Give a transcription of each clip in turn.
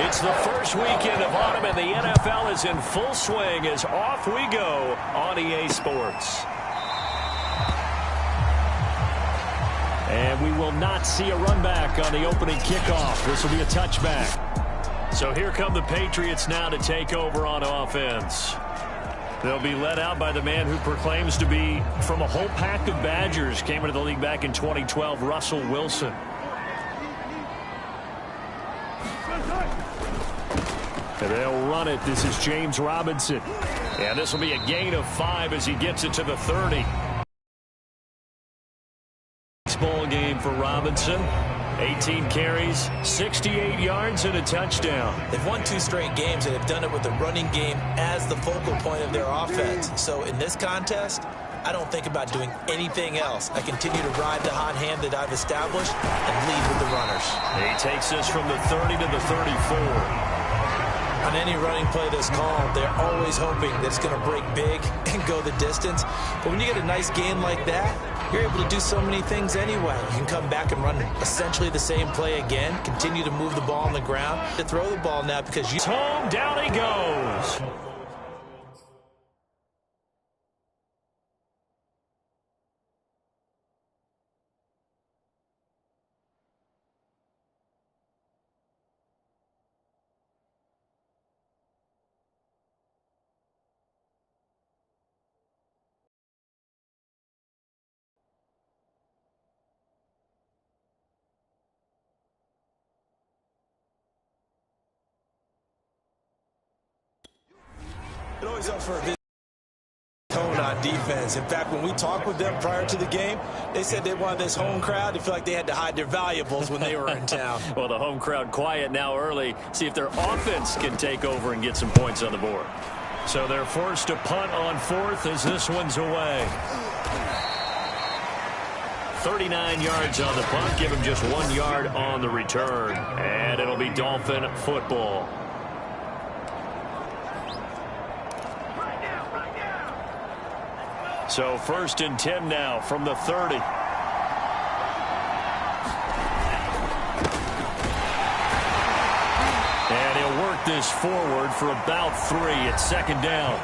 It's the first weekend of autumn, and the NFL is in full swing as off we go on EA Sports. And we will not see a run back on the opening kickoff. This will be a touchback. So here come the Patriots now to take over on offense. They'll be led out by the man who proclaims to be from a whole pack of Badgers. Came into the league back in 2012, Russell Wilson. And they'll run it. This is James Robinson. And this will be a gain of 5 as he gets it to the 30. Ball game for Robinson. 18 carries, 68 yards, and a touchdown. They've won 2 straight games, and have done it with the running game as the focal point of their offense. So in this contest, I don't think about doing anything else. I continue to ride the hot hand that I've established and lead with the runners. He takes this from the 30 to the 34. On any running play that's called, they're always hoping that it's going to break big and go the distance. But when you get a nice gain like that, you're able to do so many things anyway. You can come back and run essentially the same play again, continue to move the ball on the ground, to throw the ball now because you... Home, down he goes. It always up for a bit tone on defense. In fact, when we talked with them prior to the game, they said they wanted this home crowd to feel like they had to hide their valuables when they were in town. Well, the home crowd quiet now early. See if their offense can take over and get some points on the board. So they're forced to punt on 4th as this one's away. 39 yards on the punt. Give him just 1 yard on the return. And it'll be Dolphin football. So 1st and 10 now from the 30. And he'll work this forward for about 3. It's 2nd down.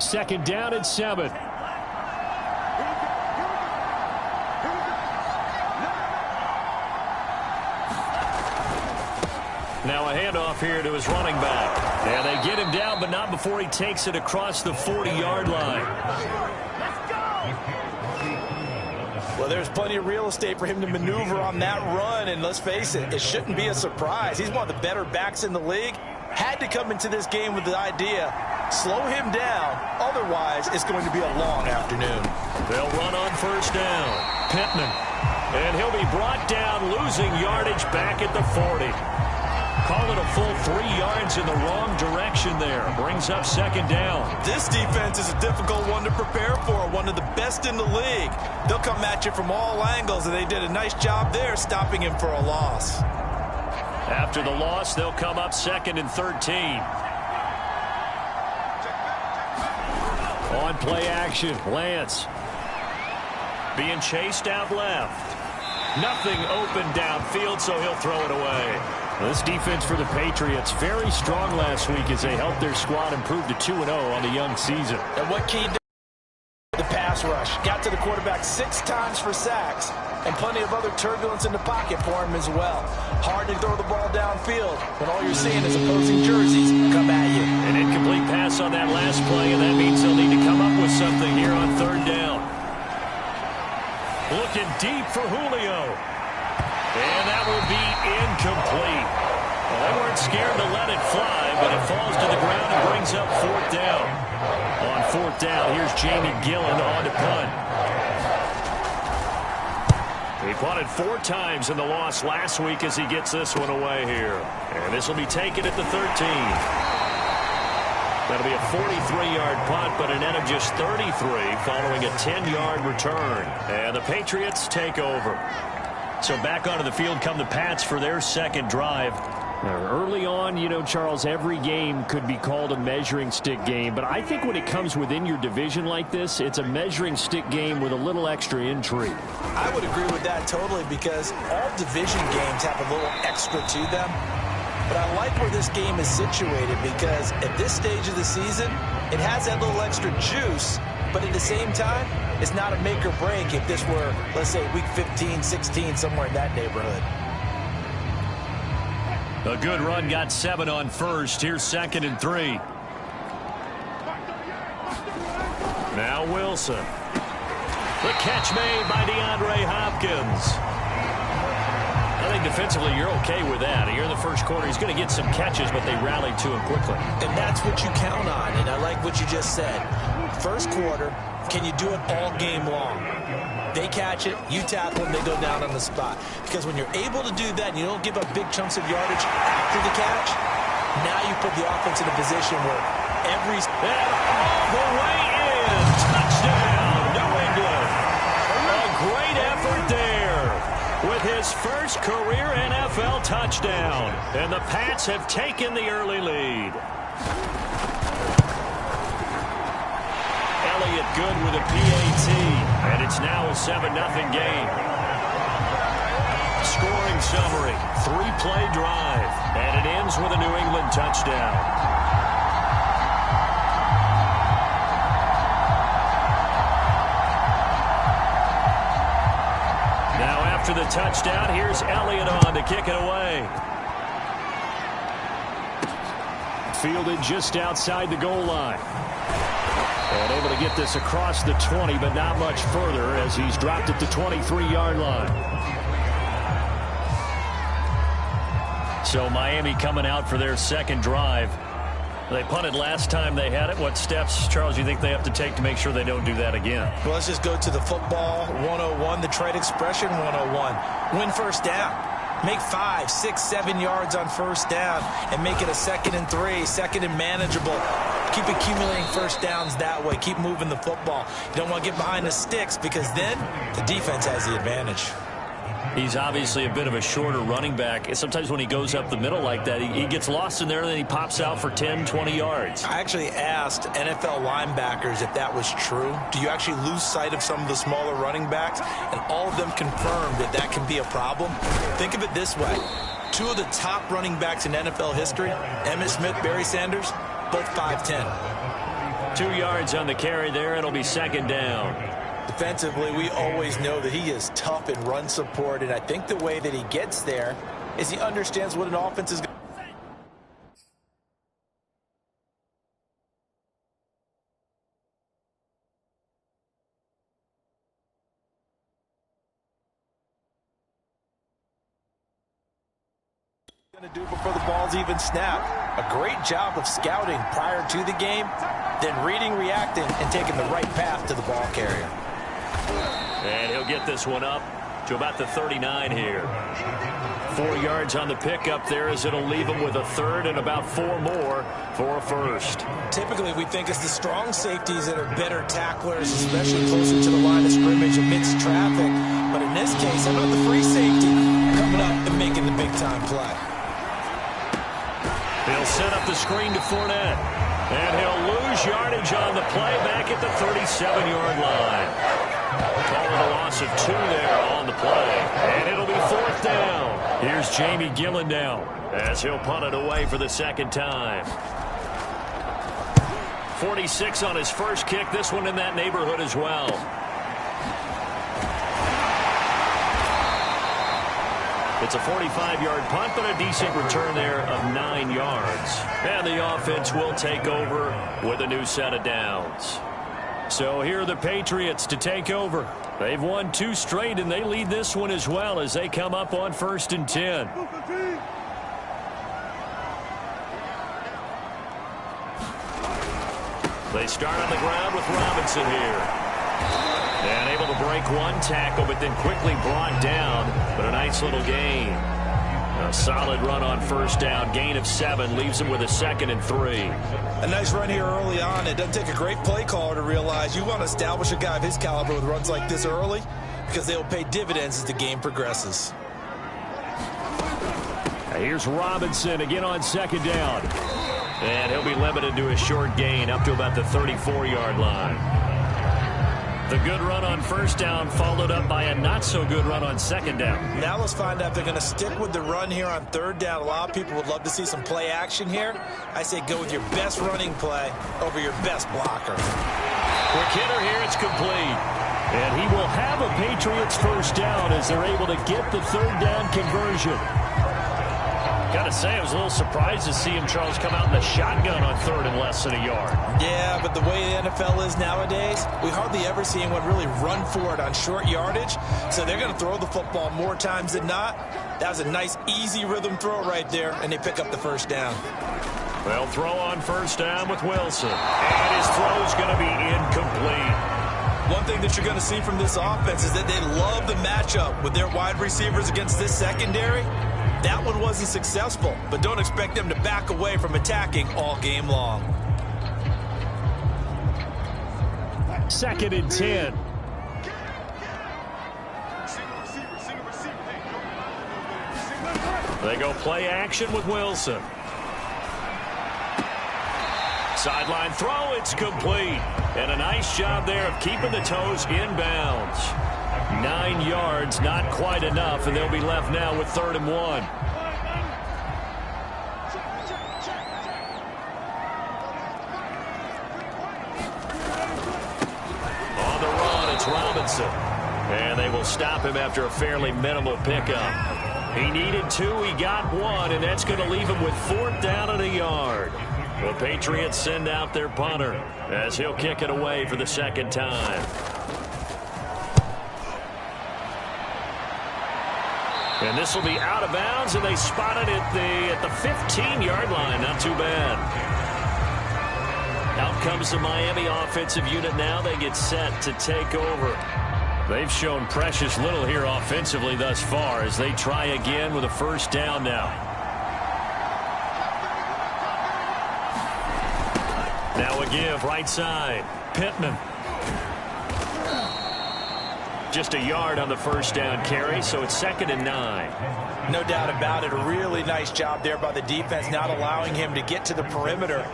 Second down and 7. Now a handoff here to his running back. And they get him down, but not before he takes it across the 40-yard line. Well, there's plenty of real estate for him to maneuver on that run, and let's face it, it shouldn't be a surprise. He's one of the better backs in the league. Had to come into this game with the idea, slow him down, otherwise it's going to be a long afternoon. They'll run on 1st down. Pittman. And he'll be brought down, losing yardage back at the 40. Call it a full 3 yards in the wrong direction there. Brings up 2nd down. This defense is a difficult one to prepare for, one of the best in the league. They'll come at you from all angles, and they did a nice job there stopping him for a loss. After the loss, they'll come up 2nd and 13. On play action, Lance. Being chased out left. Nothing open downfield, so he'll throw it away. This defense for the Patriots, very strong last week as they helped their squad improve to 2-0 on the young season. And what keyed the pass rush? Got to the quarterback 6 times for sacks, and plenty of other turbulence in the pocket for him as well. Hard to throw the ball downfield when all you're seeing is opposing jerseys come at you. An incomplete pass on that last play, and that means they'll need to come up with something here on 3rd down. Looking deep for Julio. And that will be incomplete. Well, they weren't scared to let it fly, but it falls to the ground and brings up 4th down. On 4th down, here's Jamie Gillen on to punt. He punted 4 times in the loss last week as he gets this one away here. And this will be taken at the 13. That'll be a 43-yard punt, but a net of just 33 following a 10-yard return. And the Patriots take over. So back onto the field come the Pats for their 2nd drive. Early on, you know, Charles, every game could be called a measuring stick game. But I think when it comes within your division like this, it's a measuring stick game with a little extra intrigue. I would agree with that totally, because all division games have a little extra to them. But I like where this game is situated, because at this stage of the season, it has that little extra juice. But at the same time, it's not a make or break if this were, let's say, week 15, 16, somewhere in that neighborhood. A good run, got 7 on first. Here's 2nd and 3. Now Wilson. The catch made by DeAndre Hopkins. I think defensively you're okay with that. Here in the first quarter, he's going to get some catches, but they rallied to him quickly. And that's what you count on, and I like what you just said. First quarter, can you do it all game long? They catch it, you tackle them, they go down on the spot. Because when you're able to do that and you don't give up big chunks of yardage after the catch, now you put the offense in a position where every... And all the way in! Touchdown, New England! A great effort there with his first career NFL touchdown. And the Pats have taken the early lead. Elliott good with a PAT, and it's now a 7-0 game. Scoring summary, 3-play drive, and it ends with a New England touchdown. Now after the touchdown, here's Elliott on to kick it away. Fielded just outside the goal line. And able to get this across the 20, but not much further as he's dropped it to 23-yard line. So Miami coming out for their second drive. They punted last time they had it. What steps, Charles, you think they have to take to make sure they don't do that again? Well, let's just go to the football 101, the trade expression 101. Win first down. Make 5, 6, 7 yards on first down and make it a 2nd and 3, 2nd and manageable. Keep accumulating first downs that way. Keep moving the football. You don't want to get behind the sticks, because then the defense has the advantage. He's obviously a bit of a shorter running back. Sometimes when he goes up the middle like that, he gets lost in there and then he pops out for 10, 20 yards. I actually asked NFL linebackers if that was true. Do you actually lose sight of some of the smaller running backs? And all of them confirmed that that can be a problem. Think of it this way. 2 of the top running backs in NFL history, Emmitt Smith, Barry Sanders, both 5'10". 2 yards on the carry there. It'll be 2nd down. Defensively, we always know that he is tough in run support, and I think the way that he gets there is he understands what an offense is going to do before the ball's even snapped. A great job of scouting prior to the game, then reading, reacting, and taking the right path to the ball carrier. And he'll get this one up to about the 39 here. 4 yards on the pickup there, as it'll leave him with a 3rd and about 4 more for a first. Typically, we think it's the strong safeties that are better tacklers, especially closer to the line of scrimmage amidst traffic. But in this case, how about the free safety coming up and making the big-time play? He'll set up the screen to Fournette. And he'll lose yardage on the play back at the 37-yard line. Call it a loss of 2 there on the play. And it'll be 4th down. Here's Jamie Gillen now as he'll punt it away for the 2nd time. 46 on his first kick. This one in that neighborhood as well. It's a 45-yard punt, but a decent return there of 9 yards. And the offense will take over with a new set of downs. So here are the Patriots to take over. They've won 2 straight, and they lead this one as well as they come up on 1st and 10. They start on the ground with Robinson here. And able to break 1 tackle, but then quickly brought down. But a nice little gain. A solid run on first down. Gain of 7 leaves him with a 2nd and 3. A nice run here early on. It doesn't take a great play caller to realize you want to establish a guy of his caliber with runs like this early, because they will pay dividends as the game progresses. Here's Robinson again on second down. And he'll be limited to a short gain up to about the 34-yard line. The good run on first down followed up by a not-so-good run on second down. Now let's find out if they're going to stick with the run here on third down. A lot of people would love to see some play action here. I say go with your best running play over your best blocker. Quick hitter here, it's complete. And he will have a Patriots first down as they're able to get the third down conversion. Got to say, I was a little surprised to see him, Charles, come out in the shotgun on third and less than a yard. Yeah, but the way the NFL is nowadays, we hardly ever see anyone really run for it on short yardage. So they're going to throw the football more times than not. That was a nice, easy rhythm throw right there, and they pick up the first down. They'll throw on first down with Wilson. And his throw's going to be incomplete. One thing that you're going to see from this offense is that they love the matchup with their wide receivers against this secondary. That one wasn't successful, but don't expect them to back away from attacking all game long. 2nd and 10. They go play action with Wilson. Sideline throw, it's complete. And a nice job there of keeping the toes inbounds. 9 yards, not quite enough, and they'll be left now with 3rd and 1. On the run, it's Robinson. And they will stop him after a fairly minimal pickup. He needed 2, he got 1, and that's going to leave him with 4th down and a yard. The Patriots send out their punter as he'll kick it away for the 2nd time. And this will be out of bounds, and they spot it at the 15-yard line. Not too bad. Out comes the Miami offensive unit now. They get set to take over. They've shown precious little here offensively thus far as they try again with a first down now. Now a give right side. Pittman. Just a yard on the first down carry, so it's 2nd and 9. No doubt about it. A really nice job there by the defense, not allowing him to get to the perimeter.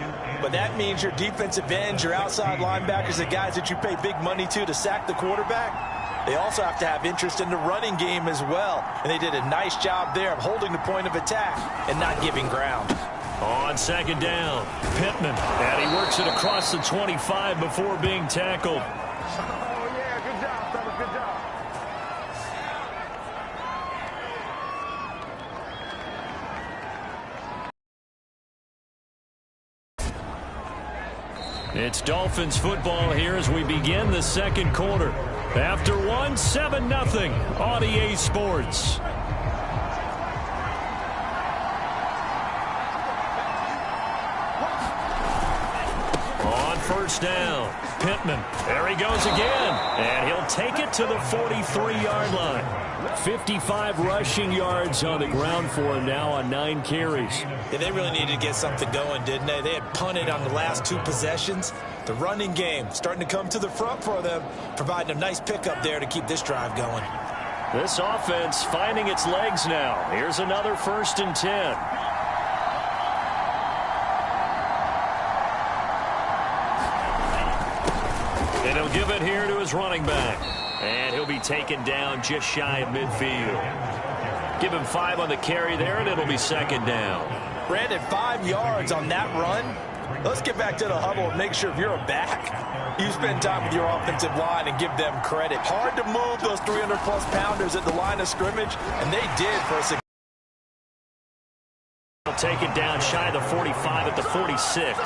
But that means your defensive ends, your outside linebackers, the guys that you pay big money to sack the quarterback, they also have to have interest in the running game as well. And they did a nice job there of holding the point of attack and not giving ground. On 2nd down, Pittman. And he works it across the 25 before being tackled. It's Dolphins football here as we begin the 2nd quarter. After 1, 7-0 on EA Sports. On first down, Pittman. There he goes again. And he'll take it to the 43-yard line. 55 rushing yards on the ground for him now on 9 carries. Yeah, they really needed to get something going, didn't they? They had punted on the last 2 possessions. The running game starting to come to the front for them, providing a nice pickup there to keep this drive going. This offense finding its legs now. Here's another 1st and 10. And he'll give it here to his running back. And he'll be taken down just shy of midfield. Give him 5 on the carry there, and it'll be 2nd down. Brandon, 5 yards on that run. Let's get back to the huddle and make sure if you're a back, you spend time with your offensive line and give them credit. Hard to move those 300-plus pounders at the line of scrimmage, and they did for a significant. They'll take it down shy of the 45 at the 46.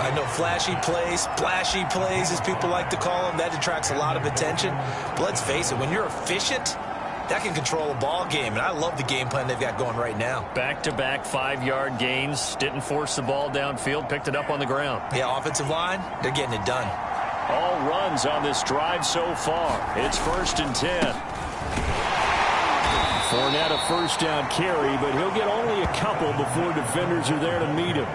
I know flashy plays, splashy plays, as people like to call them, that attracts a lot of attention. But let's face it, when you're efficient, that can control a ball game, and I love the game plan they've got going right now. Back-to-back 5-yard gains, didn't force the ball downfield, picked it up on the ground. Yeah, offensive line, they're getting it done. All runs on this drive so far. It's 1st and 10. Fournette a first down carry, but he'll get only a couple before defenders are there to meet him.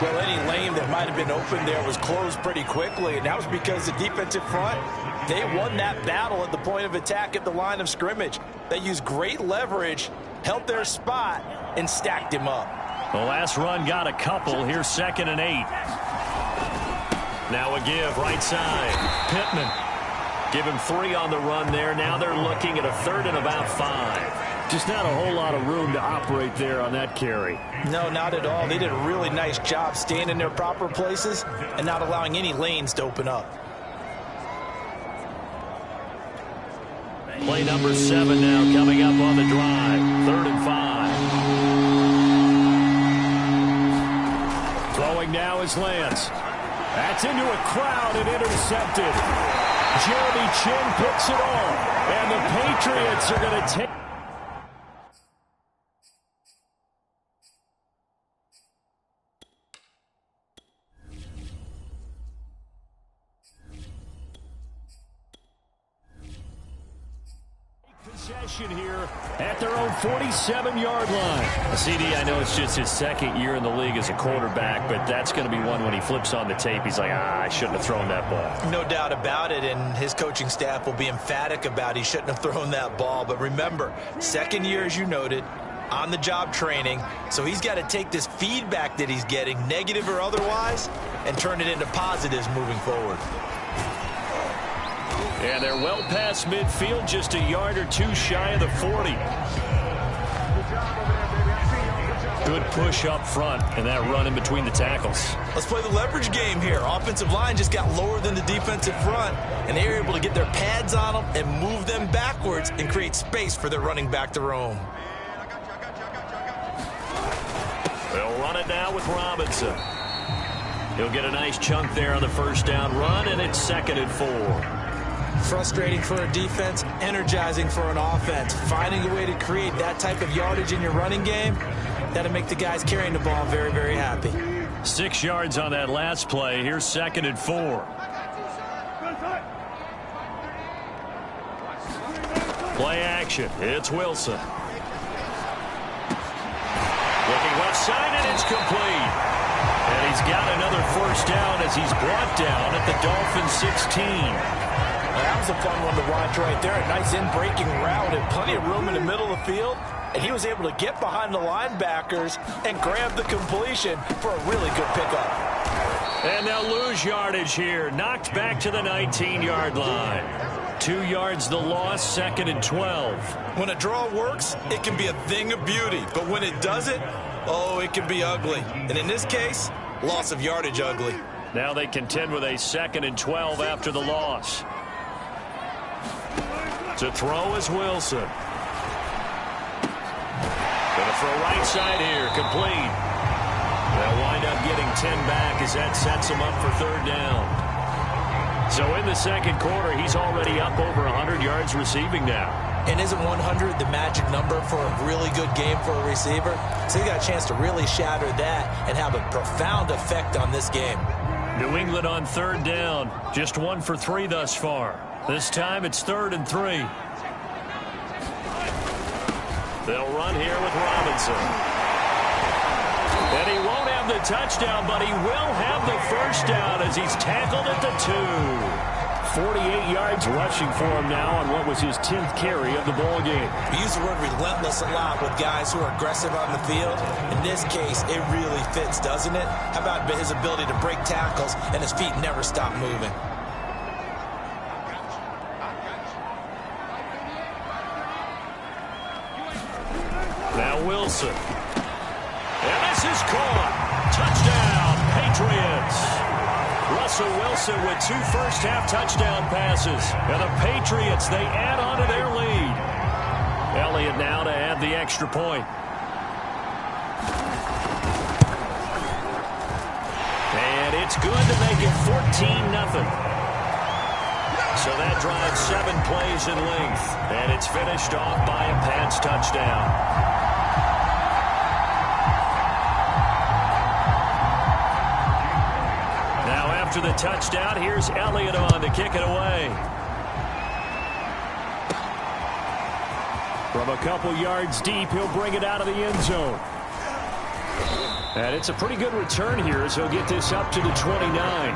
Well, any lane that might have been open there was closed pretty quickly, and that was because the defensive front, they won that battle at the point of attack at the line of scrimmage. They used great leverage held their spot, and stacked him up. The last run got a couple. Here's 2nd and 8. Now a give, right side. Pittman. Give him 3 on the run there. Now they're looking at a 3rd and about 5. Just not a whole lot of room to operate there on that carry. No, not at all. They did a really nice job staying in their proper places and not allowing any lanes to open up. Play number 7 now coming up on the drive. 3rd and 5. Throwing now is Lance. That's into a crowd and intercepted. Jeremy Chinn picks it off. And the Patriots are going to take... possession here at their own 47-yard line. CD, I know it's just his 2nd year in the league as a quarterback, but that's going to be one when he flips on the tape, he's like, I shouldn't have thrown that ball. No doubt about it, and his coaching staff will be emphatic about he shouldn't have thrown that ball. But remember, 2nd year, as you noted, on-the-job training, so he's got to take this feedback that he's getting, negative or otherwise, and turn it into positives moving forward. And they're well past midfield, just a yard or 2 shy of the 40. Good push up front, and that run in between the tackles. Let's play the leverage game here. Offensive line just got lower than the defensive front, and they were able to get their pads on them and move them backwards and create space for their running back to roam. They'll run it now with Robinson. He'll get a nice chunk there on the 1st down run, and it's 2nd and 4. Frustrating for a defense, energizing for an offense. Finding a way to create that type of yardage in your running game, that'll make the guys carrying the ball very, very happy. 6 yards on that last play. Here's 2nd and 4. Play action. It's Wilson. Looking left side, and it's complete. And he's got another 1st down as he's brought down at the Dolphins 16. That was a fun one to watch right there. A nice in-breaking route and plenty of room in the middle of the field. And he was able to get behind the linebackers and grab the completion for a really good pickup. And they'll lose yardage here. Knocked back to the 19-yard line. 2 yards the loss, 2nd and 12. When a draw works, it can be a thing of beauty. But when it doesn't, oh, it can be ugly. And in this case, loss of yardage ugly. Now they contend with a 2nd and 12 after the loss. To throw is Wilson. Gonna throw right side here, complete. They'll wind up getting 10 back as that sets him up for 3rd down. So in the 2nd quarter, he's already up over 100 yards receiving now. And isn't 100 the magic number for a really good game for a receiver? So he got a chance to really shatter that and have a profound effect on this game. New England on 3rd down. Just 1 for 3 thus far. This time it's 3rd and 3. They'll run here with Robinson. And he won't have the touchdown, but he will have the 1st down as he's tackled at the 2. 48 yards rushing for him now on what was his 10th carry of the ball game. We use the word relentless a lot with guys who are aggressive on the field. In this case, it really fits, doesn't it? How about his ability to break tackles and his feet never stop moving? Now Wilson. And this is caught. Touchdown, Patriots. Russell Wilson with 2 first-half touchdown passes. And the Patriots, they add on to their lead. Elliott now to add the extra point. And it's good to make it 14-0. So that drives 7 plays in length. And it's finished off by a Pats touchdown. After the touchdown, here's Elliott on to kick it away. From a couple yards deep, he'll bring it out of the end zone. And it's a pretty good return here as he'll get this up to the 29.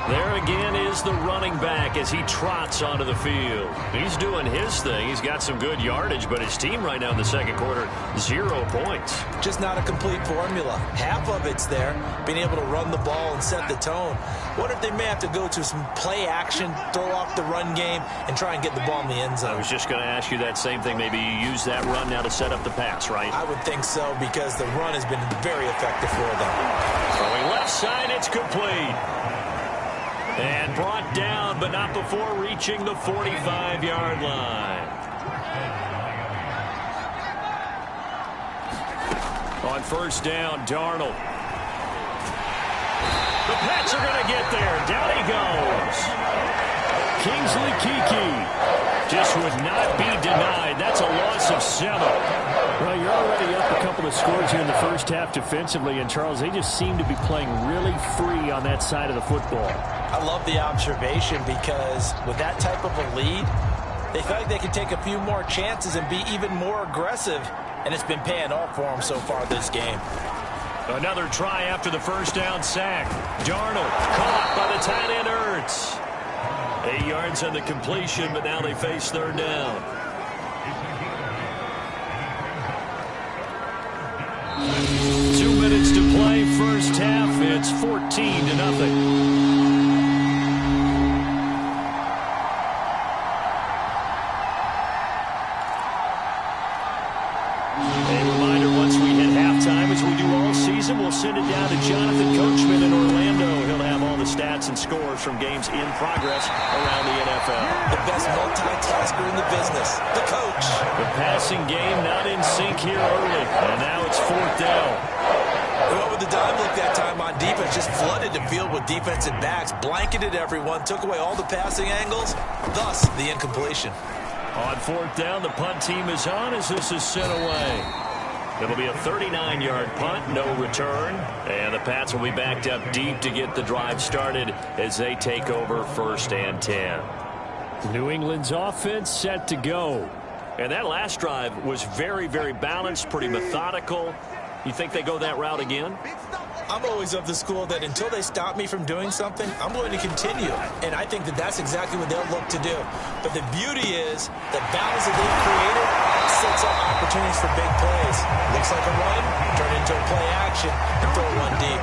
There again is the running back as he trots onto the field. He's doing his thing. He's got some good yardage, but his team right now in the second quarter, 0 points. Just not a complete formula. Half of it's there, being able to run the ball and set the tone. What if they may have to go to some play action, throw off the run game, and try and get the ball in the end zone? I was just going to ask you that same thing. Maybe you use that run now to set up the pass, right? I would think so, because the run has been very effective for them. Throwing left side, it's complete. And brought down, but not before reaching the 45-yard line. On first down, Darnold. The Pats are going to get there. Down he goes. Kingsley Keke just would not be denied. That's a loss of 7. Well, you're already up a couple of scores here in the first half defensively, and Charles, they just seem to be playing really free on that side of the football. I love the observation, because with that type of a lead, they feel like they can take a few more chances and be even more aggressive, and it's been paying off for them so far this game. Another try after the first down sack. Darnold caught by the tight end Ertz. 8 yards on the completion, but now they face third down. Two minutes to play, first half. It's 14-0. We'll send it down to Jonathan Coachman in Orlando. He'll have all the stats and scores from games in progress around the NFL. The best multitasker in the business, the coach. The passing game not in sync here early, and now it's fourth down. Well, with the dime look that time on defense, just flooded the field with defensive backs, blanketed everyone, took away all the passing angles, thus the incompletion. On fourth down, the punt team is on as this is sent away. It'll be a 39-yard punt, no return. And the Pats will be backed up deep to get the drive started as they take over first and 10. New England's offense set to go. And that last drive was very, very balanced, pretty methodical. You think they go that route again? I'm always of the school that until they stop me from doing something, I'm going to continue. And I think that that's exactly what they'll look to do. But the beauty is the balance that they've created sets up opportunities for big plays. Looks like a run, turn into a play action, and throw one deep.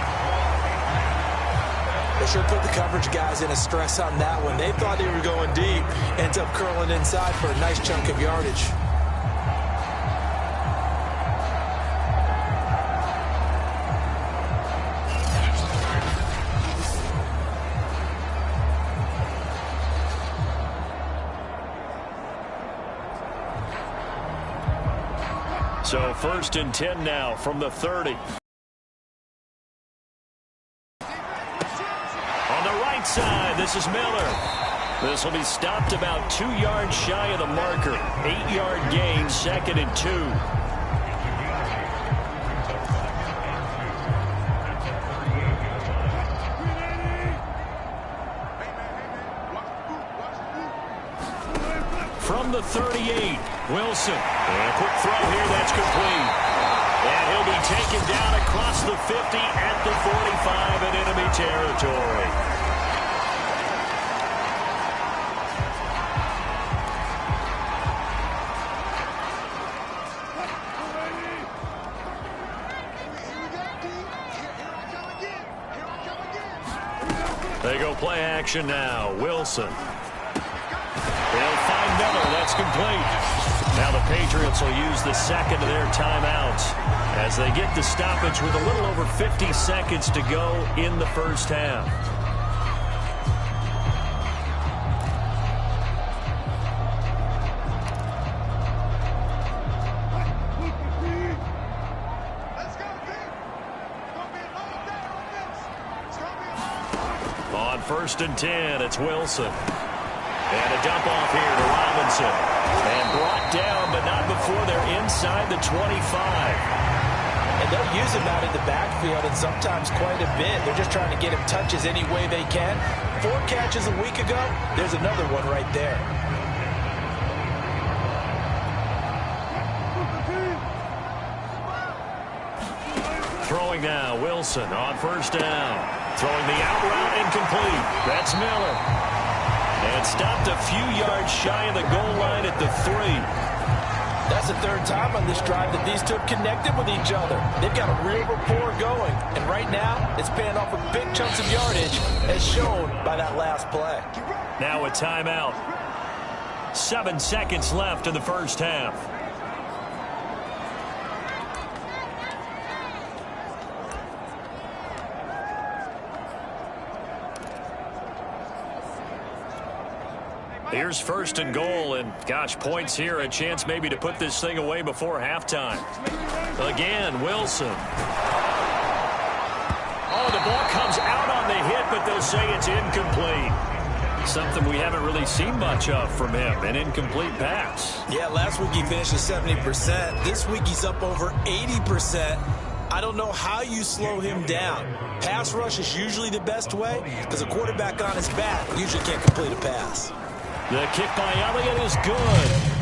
They sure put the coverage guys in a stress on that one. They thought they were going deep, ends up curling inside for a nice chunk of yardage. So first and 10 now from the 30. On the right side, this is Miller. This will be stopped about 2 yards shy of the marker. 8-yard gain, second and 2. From the 38, Wilson. And a quick throw here, that's complete. And he'll be taken down across the 50 at the 45 in enemy territory. They go play action now. Wilson. They'll find Miller. That's complete. Now the Patriots will use the second of their timeouts as they get the stoppage with a little over 50 seconds to go in the first half. On first and 10, it's Wilson. And a dump off here to Robinson. And brought down, but not before they're inside the 25. And they'll use him out in the backfield, and sometimes quite a bit. They're just trying to get him touches any way they can. 4 catches a week ago. There's another one right there. Throwing now, Wilson on first down. Throwing the out route incomplete. That's Miller. And stopped a few yards shy of the goal line at the 3. That's the third time on this drive that these two have connected with each other. They've got a real rapport going. And right now, it's paying off with big chunks of yardage, as shown by that last play. Now a timeout. 7 seconds left in the first half. Here's first and goal, and gosh, points here, a chance maybe to put this thing away before halftime. Again, Wilson. Oh, the ball comes out on the hit, but they'll say it's incomplete. Something we haven't really seen much of from him, an incomplete pass. Yeah, last week he finished at 70%. This week he's up over 80%. I don't know how you slow him down. Pass rush is usually the best way because a quarterback on his back usually can't complete a pass. The kick by Elliott is good.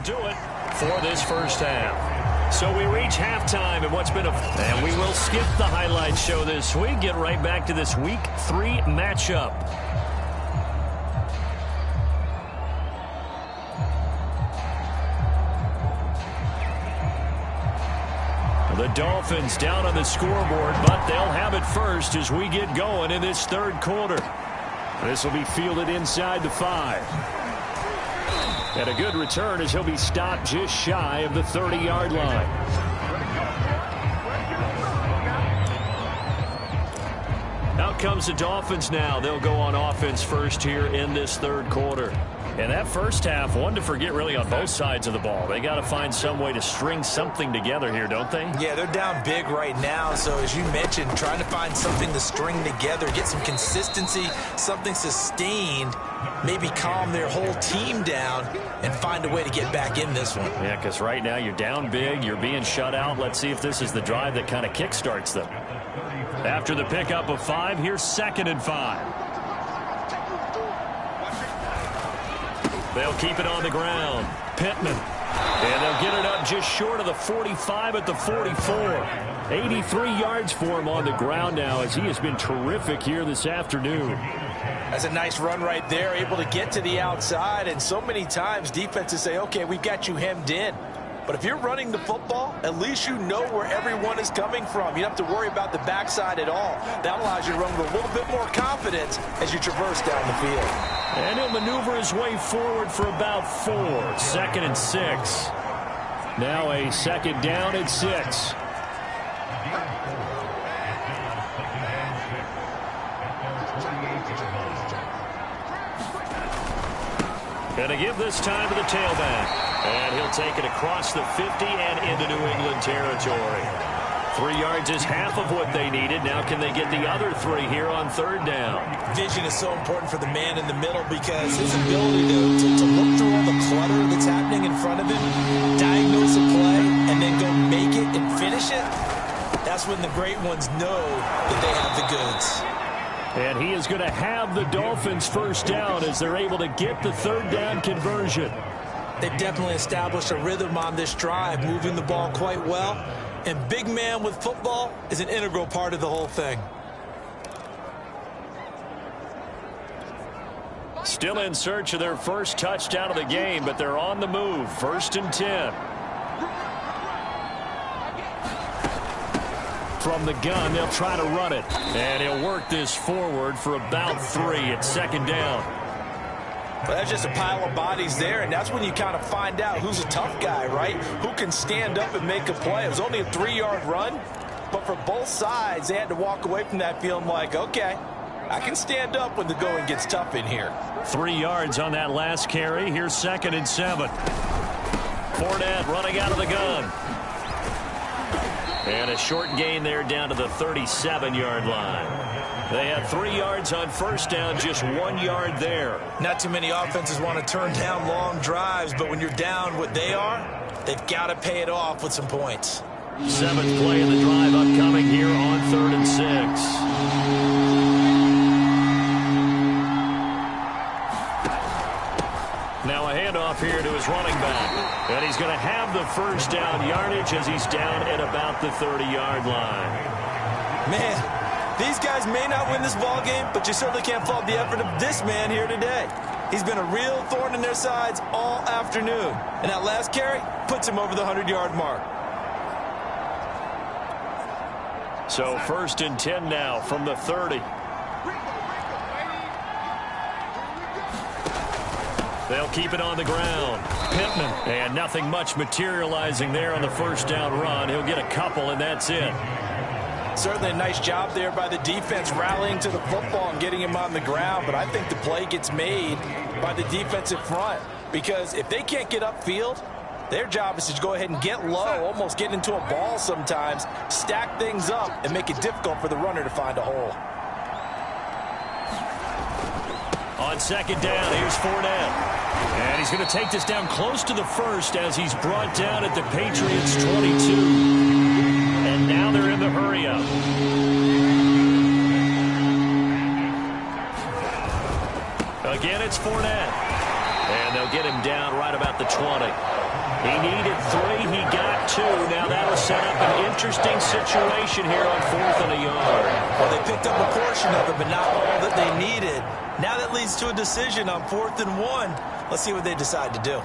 do it for this first half. So we reach halftime in what's been and we will skip the highlight show this week. Get right back to this Week 3 matchup. The Dolphins down on the scoreboard, but they'll have it first as we get going in this third quarter. This will be fielded inside the 5. And a good return as he'll be stopped just shy of the 30-yard line. Out comes the Dolphins now. They'll go on offense first here in this third quarter. And that first half, one to forget really on both sides of the ball. They got to find some way to string something together here, don't they? Yeah, they're down big right now. So as you mentioned, trying to find something to string together, get some consistency, something sustained, maybe calm their whole team down and find a way to get back in this one. Yeah, because right now you're down big, you're being shut out. Let's see if this is the drive that kind of kickstarts them. After the pickup of 5, here's 2nd and 5. They'll keep it on the ground. Pittman. And they'll get it up just short of the 45 at the 44. 83 yards for him on the ground now as he has been terrific here this afternoon. That's a nice run right there, able to get to the outside. And so many times defenses say, okay, we've got you hemmed in. But if you're running the football, at least you know where everyone is coming from. You don't have to worry about the backside at all. That allows you to run with a little bit more confidence as you traverse down the field. And he'll maneuver his way forward for about 4. 2nd and 6. Now a 2nd down at 6. Gonna give this time to the tailback. And he'll take it across the 50 and into New England territory. 3 yards is half of what they needed. Now can they get the other 3 here on 3rd down? Vision is so important for the man in the middle because his ability to look through all the clutter that's happening in front of him, diagnose a play, and then go make it and finish it, that's when the great ones know that they have the goods. And he is going to have the Dolphins first down as they're able to get the 3rd down conversion. They've definitely established a rhythm on this drive, moving the ball quite well. And big man with football is an integral part of the whole thing. Still in search of their first touchdown of the game, but they're on the move. 1st and 10. From the gun, they'll try to run it. And he'll work this forward for about 3 at 2nd down. But that's just a pile of bodies there, and that's when you kind of find out who's a tough guy, right? Who can stand up and make a play. It was only a 3-yard run, but for both sides, they had to walk away from that feeling like, okay, I can stand up when the going gets tough in here. 3 yards on that last carry. Here's 2nd and 7. Fournette running out of the gun. And a short gain there down to the 37-yard line. They had 3 yards on 1st down, just 1 yard there. Not too many offenses want to turn down long drives, but when you're down what they are, they've got to pay it off with some points. 7th play of the drive upcoming here on 3rd and 6. Now a handoff here to his running back. And he's going to have the first down yardage as he's down at about the 30-yard line. Man, these guys may not win this ball game, but you certainly can't fault the effort of this man here today. He's been a real thorn in their sides all afternoon. And that last carry puts him over the 100-yard mark. So 1st and 10 now from the 30. They'll keep it on the ground. Pittman. And nothing much materializing there on the first down run. He'll get a couple, and that's it. Certainly a nice job there by the defense rallying to the football and getting him on the ground. But I think the play gets made by the defensive front. Because if they can't get upfield, their job is to go ahead and get low, almost get into a ball sometimes, stack things up, and make it difficult for the runner to find a hole. On 2nd down, here's Fournette. And he's going to take this down close to the 1st as he's brought down at the Patriots' 22. And now they're in the hurry-up. Again, it's Fournette. And they'll get him down right about the 20. He needed 3. He got 2. Now that'll set up an interesting situation here on 4th and a yard. Well, they picked up a portion of it, but not all that they needed. Now that leads to a decision on 4th and 1. Let's see what they decide to do.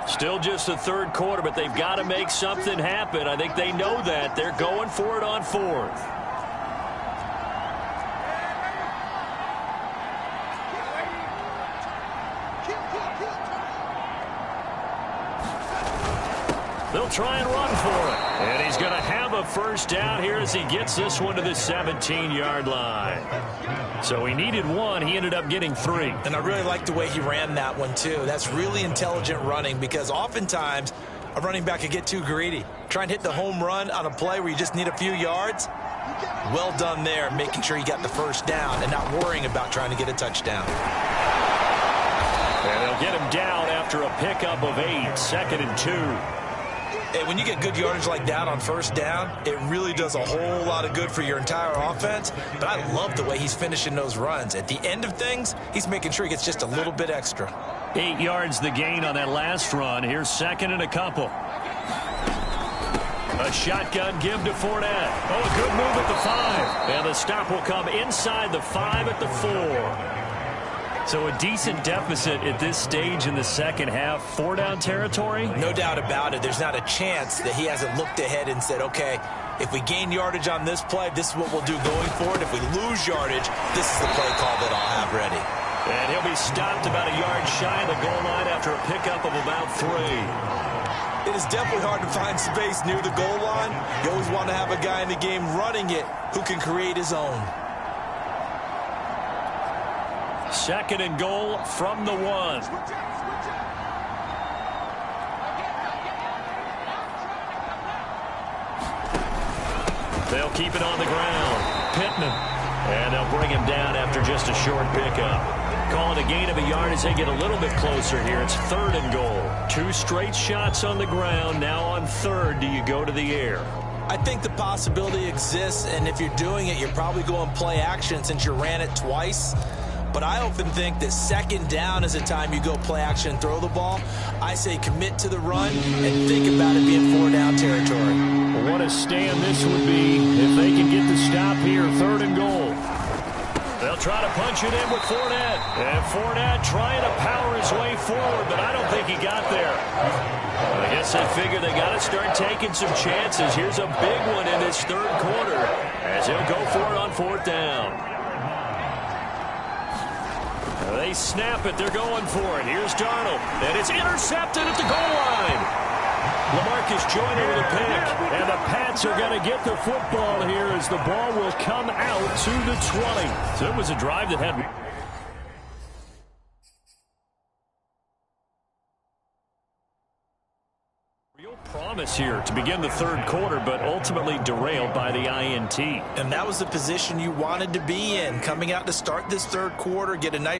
Still just the third quarter, but they've got to make something happen. I think they know that. They're going for it on 4th. They'll try and run for it. And he's going to have a first down here as he gets this one to the 17-yard line. So he needed 1. He ended up getting 3. And I really like the way he ran that one, too. That's really intelligent running because oftentimes a running back can get too greedy. Try and hit the home run on a play where you just need a few yards. Well done there, making sure you got the first down and not worrying about trying to get a touchdown. And they'll get him down after a pickup of 8, 2nd and 2. And when you get good yardage like that on first down, it really does a whole lot of good for your entire offense. But I love the way he's finishing those runs. At the end of things, he's making sure he gets just a little bit extra. 8 yards the gain on that last run. Here's 2nd and a couple. A shotgun give to Fournette. Oh, a good move at the 5. And the stop will come inside the 5 at the 4. So a decent deficit at this stage in the second half. 4-down territory? No doubt about it. There's not a chance that he hasn't looked ahead and said, okay, if we gain yardage on this play, this is what we'll do going forward. If we lose yardage, this is the play call that I'll have ready. And he'll be stopped about a yard shy of the goal line after a pickup of about 3. It is definitely hard to find space near the goal line. You always want to have a guy in the game running it who can create his own. 2nd and goal from the 1. They'll keep it on the ground. Pittman. And they'll bring him down after just a short pickup. Calling a gain of a yard as they get a little bit closer here. It's 3rd and goal. 2 straight shots on the ground. Now on 3rd, do you go to the air? I think the possibility exists, and if you're doing it, you're probably going play action since you ran it twice. But I often think that 2nd down is the time you go play action and throw the ball. I say commit to the run and think about it being 4-down territory. Well, what a stand this would be if they can get the stop here. 3rd and goal. They'll try to punch it in with Fournette. And Fournette trying to power his way forward, but I don't think he got there. I guess they figure they got to start taking some chances. Here's a big one in this 3rd quarter as he'll go for it on 4th down. They snap it. They're going for it. Here's Darnold. And it's intercepted at the goal line. LaMarcus Joyner with a pick. And the Pats are going to get the football here as the ball will come out to the 20. So it was a drive that had real promise here to begin the 3rd quarter, but ultimately derailed by the INT. And that was the position you wanted to be in. Coming out to start this 3rd quarter, get a nice